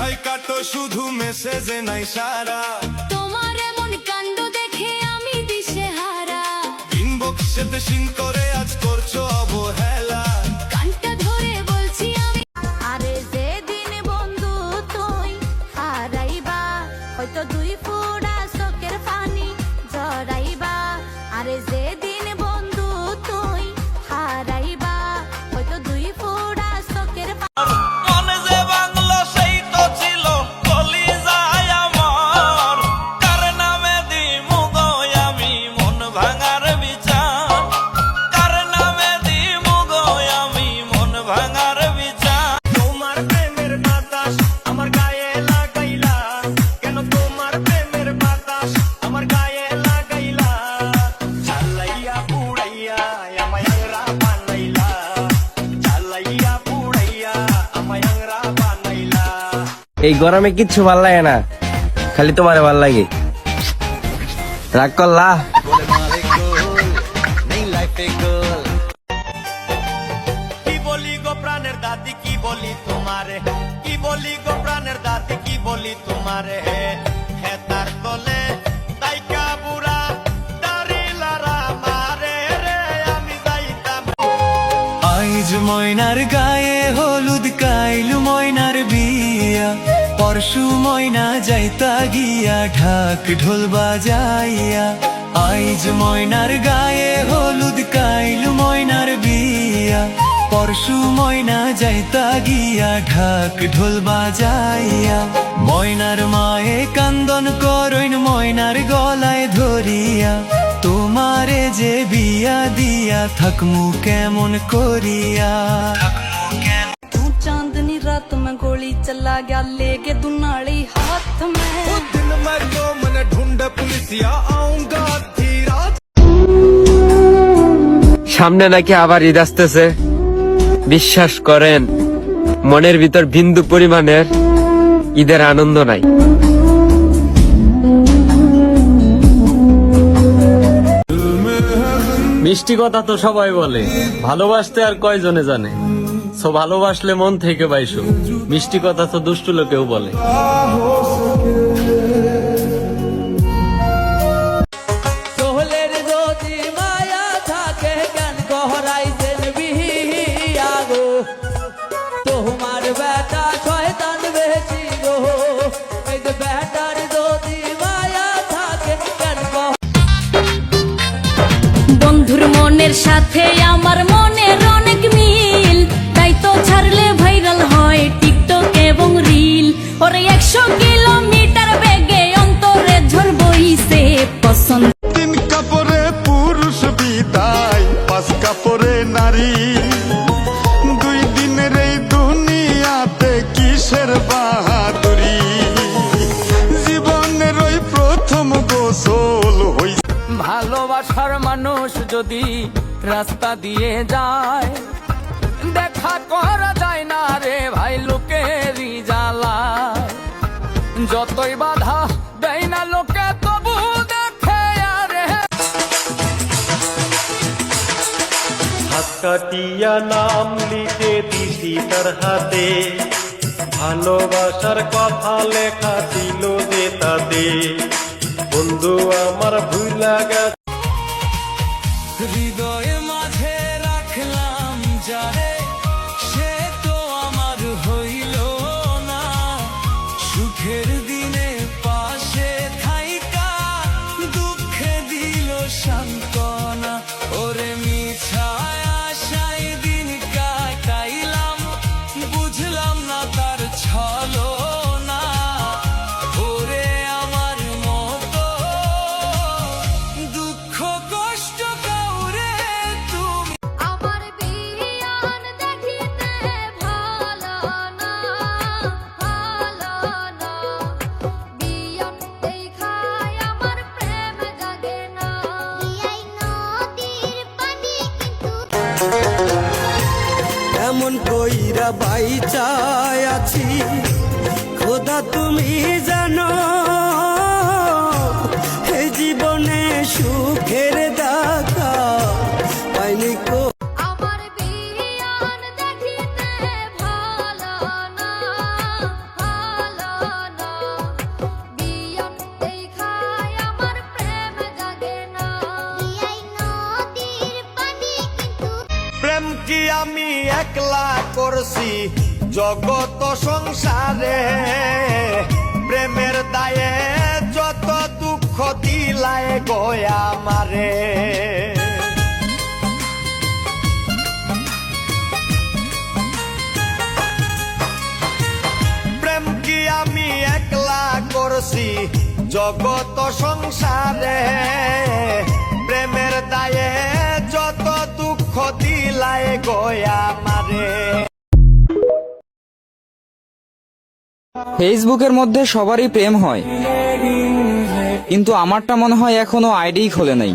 কোথায় কাটো শুধু মেসেজে নাই সারা, তোমার এমন কাণ্ড দেখে আমি দিশেহারা। ইনবক্সেতে সিন করে আজ করছো অবহেলা। কানটা ধরে বলছি আমি, আরে যেদিন বন্ধু তুই হারাইবা, হয়তো 2 ফোঁটা চোখের পানি ঝরাইবা। আরে যেদিন বন্ধু তুই হারাইবা, হয়তো 2 ফোঁটা চোখের মনে যে বাংলো সেই তো ছিল কলিজায় আমার, কার নামে দিমু গো আমি মন ভাঙার বিচার, কার নামে দিমু গো আমি মন ভাঙার বিচার। তোমার প্রেমের বাতাস আমার গায়ে লাগাইলা, কেন তোমার প্রেমের বাতাস আমার গায়ে লাগাইলা, জ্বালাইয়া পুড়াইয়া আমায় আংরা বানাইলা, জ্বালাইয়া পুড়াইয়া আমায় আংরা বানাইলা। এই গরমে কিচ্ছু ভাল লাগে না, খালি তোমারে ভাল লাগে। রাগ করলা? কি বলি গো প্রাণের দাদি কি বলি তোমারে, কি বলি গো প্রাণের দাদি কি বলি তোমারে, হেতার তলে তাইকা বুড়া দাঁড়িলারা মারে রে আমি যাইতাম। আইজ ময়নার গায়ে হলুদ, কাইল ময়নার বিয়া, পরশু ময়না যাইতা গিয়া ঢাক ঢোল বাজাইয়া। আইজ ময়নার গায়ে হলুদ, কাইল ময়নার বিয়া, পরশু ময়না যাইতা গিয়া ঢাক ঢোল বাজাইয়া। ময়নার মায়ে কান্দন করইন ময়নার গলায় ধরিয়া, তোমারে যে বিয়া দিয়া থাকমু কেমন করিয়া। तू चांदनी रात में गोली चला गया लेके दुनाली हाथ में। दिन मैं जो मन ढूंढ पुलिसिया आऊंगा आधी रात। সামনে নাকি আবার ঈদ আসতেছে, বিশ্বাস করেন মনের ভিতর বিন্দু পরিমাণের ঈদের আনন্দ নাই। মিষ্টি কথা তো সবাই বলে, ভালোবাসতে আর কয়জনে জানে। সো ভালোবাসলে মন থেকে বাইসো, মিষ্টি কথা তো দুষ্টু লোকেও বলে। তোহলের যদি মায়া থাকে কেন গহরাইছেন বিহিয়া গো, তোমার বেটা শয়তান বেশি গো, এই যে বেটার যদি মায়া থাকে কেন। বন্ধুর মনের সাথে আমার মনের অনেক মিল, তাই তো ছাড়লে ভাইরাল হয় টিকটক এবং রিল। ওরে 100 কিলোমিটার বেগে অন্তরে ঝড় বইছে পছন্দ। 3 কাপড়ে পুরুষ বিদায়, 5 কাপড়ে নারী। 2 দিনের এই দুনিয়াতে কিসের বাহাদুরি, জীবনের ওই প্রথম গোসল হই। ভালোবাসার মানুষ যদি রাস্তা দিয়ে যায়, দেখা করা যায় না রে ভাই লোকেরই জ্বালায়, যতই বাধা দেয় না লোকে তবু দেখে আরে। হাত কাটিয়া নাম লিখে দিছি তার হাতে, ভালোবাসার কথা লেখা ছিল যে তাতে, বন্ধু আমার ভুলা গেছে। হৃদয়ে মাঝে রাখলাম যারে, সে তো আমার হইল না। সুখের দিনে পাশে থাইকা দুঃখে দিল সান্ত্বনা। ওরে মিছায় আশায় দিন কাটাইলাম, বুঝলাম না তার ছলনা। ওরে আমার মতো দুঃখ কষ্ট কাউরে তুমি। আমার বিয়ান দেখিতে ভালো না, ভালো না। বিয়ান দেখায় আমার প্রেম জাগে না। এই নদীর পানি কিন্তু এমন কইরা বাইচায় আছি খোদা তুমি জানো, এ জীবনে সুখের দেখা পাইনি কো। আমার বিয়ান দেখিতে ভালো না, ভালো করছি জগত সংসারে প্রেমের দায়ে যত দুঃখ দিলায় গয়া মারে প্রেম কি আমি একলা করছি জগত সংসারে প্রেমের দায়ে যত দুঃখ দিলায় গয়া মারে ফেসবুকের মধ্যে সবারই প্রেম হয়, কিন্তু আমারটা মনে হয় এখনো আইডি খোলে নাই।